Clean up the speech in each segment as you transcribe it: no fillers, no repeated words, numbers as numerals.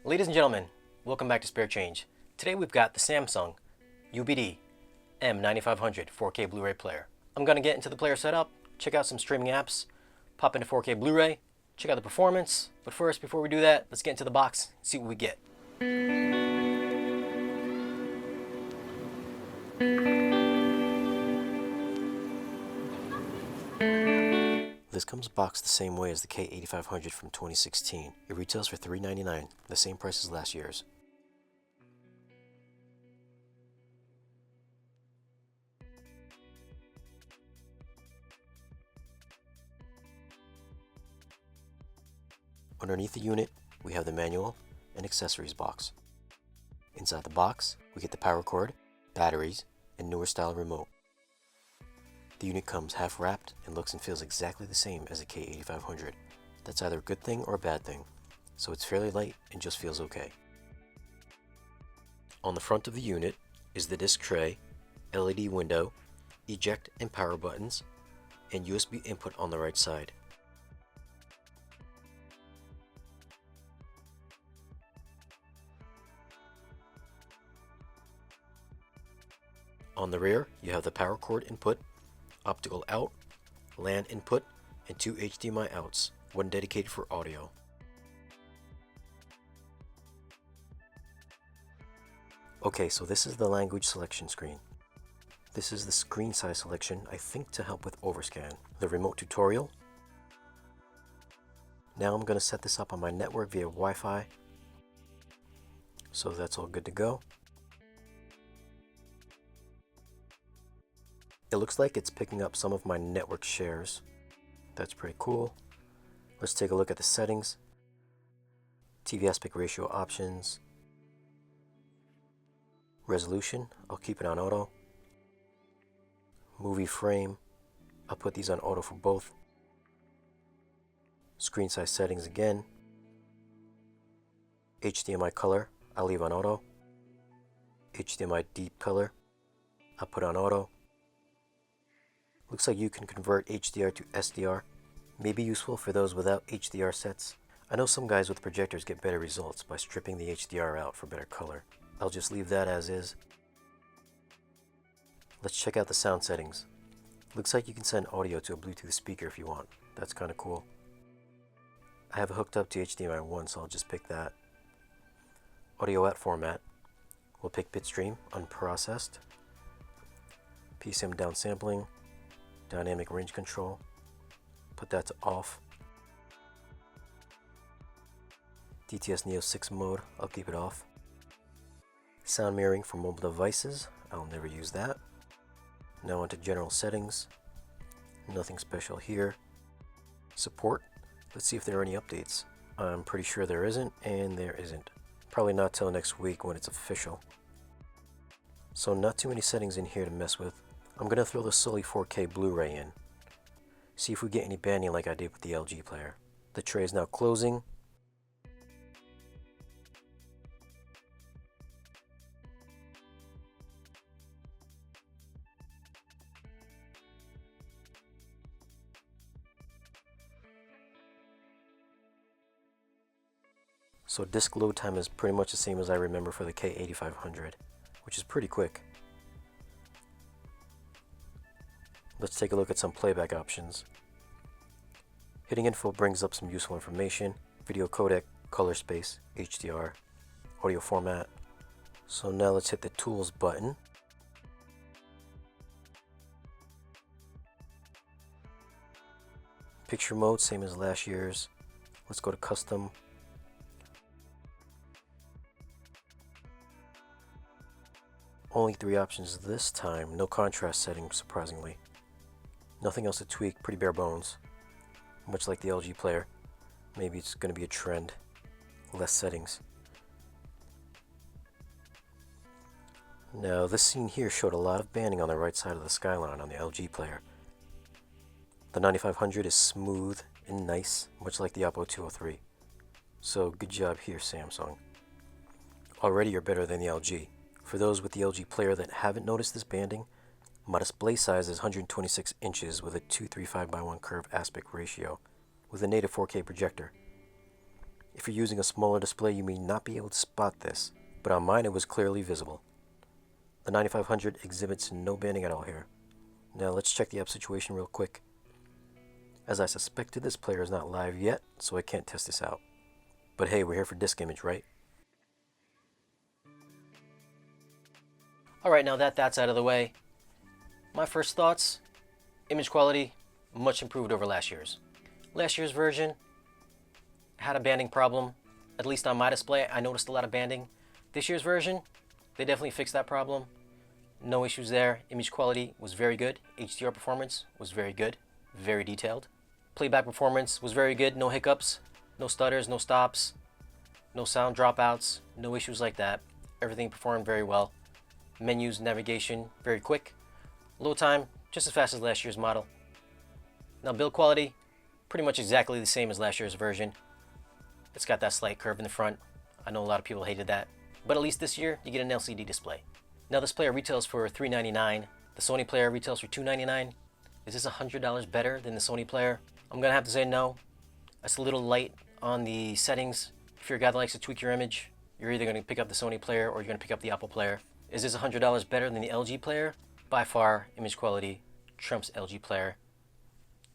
Ladies and gentlemen, welcome back to Spare Change. Today we've got the Samsung UBD-M9500 4K Blu-ray player. I'm going to get into the player setup, check out some streaming apps, pop into 4K Blu-ray, check out the performance. But first, before we do that, let's get into the box, see what we get. This comes boxed the same way as the K8500 from 2016. It retails for $399, the same price as last year's. Underneath the unit, we have the manual and accessories box. Inside the box, we get the power cord, batteries, and newer style remote. The unit comes half wrapped and looks and feels exactly the same as a K8500. That's either a good thing or a bad thing, so it's fairly light and just feels okay. On the front of the unit is the disc tray, LED window, eject and power buttons, and USB input on the right side. On the rear, you have the power cord input, optical out, LAN input, and 2 HDMI outs, one dedicated for audio. Okay, so this is the language selection screen. This is the screen size selection, I think to help with overscan. The remote tutorial. Now I'm going to set this up on my network via Wi-Fi. So that's all good to go. It looks like it's picking up some of my network shares. That's pretty cool. Let's take a look at the settings. TV aspect ratio options. Resolution, I'll keep it on auto. Movie frame, I'll put these on auto for both. Screen size settings again. HDMI color, I'll leave on auto. HDMI deep color, I'll put on auto. Looks like you can convert HDR to SDR. May be useful for those without HDR sets. I know some guys with projectors get better results by stripping the HDR out for better color. I'll just leave that as is. Let's check out the sound settings. Looks like you can send audio to a Bluetooth speaker if you want. That's kind of cool. I have it hooked up to HDMI 1, so I'll just pick that. Audio out format. We'll pick bitstream, unprocessed. PCM downsampling. Dynamic range control, put that to off. DTS Neo 6 mode, I'll keep it off. Sound mirroring for mobile devices, I'll never use that. Now onto general settings, nothing special here. Support, let's see if there are any updates. I'm pretty sure there isn't, and there isn't. Probably not till next week when it's official. So not too many settings in here to mess with. I'm going to throw the solely 4K Blu-ray in. See if we get any banding like I did with the LG player. The tray is now closing. So disk load time is pretty much the same as I remember for the K8500, which is pretty quick. Let's take a look at some playback options. Hitting info brings up some useful information. Video codec, color space, HDR, audio format. So now let's hit the tools button. Picture mode, same as last year's. Let's go to custom. Only 3 options this time, no contrast setting surprisingly. Nothing else to tweak, pretty bare bones. Much like the LG player. Maybe it's going to be a trend. Less settings. Now this scene here showed a lot of banding on the right side of the skyline on the LG player. The 9500 is smooth and nice, much like the Oppo 203. So good job here, Samsung. Already you're better than the LG. For those with the LG player that haven't noticed this banding, my display size is 126 inches with a 235:1 curve aspect ratio with a native 4K projector. If you're using a smaller display, you may not be able to spot this, but on mine it was clearly visible. The 9500 exhibits no banding at all here. Now let's check the app situation real quick. As I suspected, this player is not live yet, so I can't test this out. But hey, we're here for disk image, right? Alright, now that that's out of the way, my first thoughts, image quality, much improved over last year's. Last year's version had a banding problem, at least on my display. I noticed a lot of banding. This year's version, they definitely fixed that problem. No issues there. Image quality was very good. HDR performance was very good, very detailed. Playback performance was very good. No hiccups, no stutters, no stops, no sound dropouts, no issues like that. Everything performed very well. Menus, navigation, very quick. Load time, just as fast as last year's model. Now build quality, pretty much exactly the same as last year's version. It's got that slight curve in the front. I know a lot of people hated that. But at least this year, you get an LCD display. Now this player retails for $399. The Sony player retails for $299. Is this $100 better than the Sony player? I'm gonna have to say no. That's a little light on the settings. If you're a guy that likes to tweak your image, you're either gonna pick up the Sony player or you're gonna pick up the Apple player. Is this $100 better than the LG player? By far, image quality trumps LG player,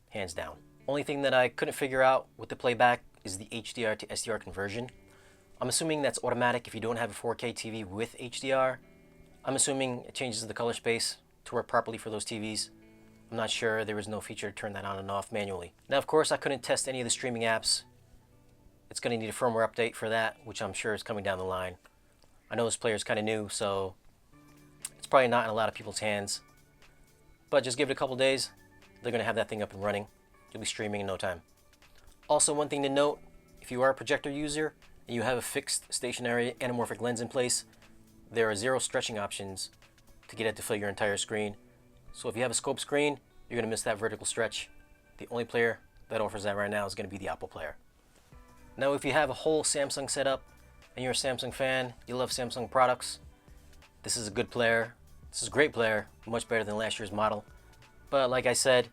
hands down. Only thing that I couldn't figure out with the playback is the HDR to SDR conversion. I'm assuming that's automatic if you don't have a 4K TV with HDR. I'm assuming it changes the color space to work properly for those TVs. I'm not sure, there was no feature to turn that on and off manually. Now of course I couldn't test any of the streaming apps. It's going to need a firmware update for that, which I'm sure is coming down the line. I know this player is kind of new, so it's probably not in a lot of people's hands. But just give it a couple days, they're going to have that thing up and running. You'll be streaming in no time. Also, one thing to note, if you are a projector user and you have a fixed stationary anamorphic lens in place, there are 0 stretching options to get it to fill your entire screen. So if you have a scope screen, you're going to miss that vertical stretch. The only player that offers that right now is going to be the Apple player. Now if you have a whole Samsung setup and you're a Samsung fan, you love Samsung products, this is a good player. This is a great player, much better than last year's model. But like I said,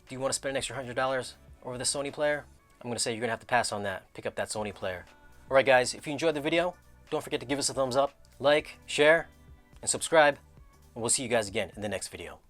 do you want to spend an extra $100 over the Sony player? I'm going to say you're going to have to pass on that. Pick up that Sony player. Alright guys, if you enjoyed the video, don't forget to give us a thumbs up, like, share, and subscribe. And we'll see you guys again in the next video.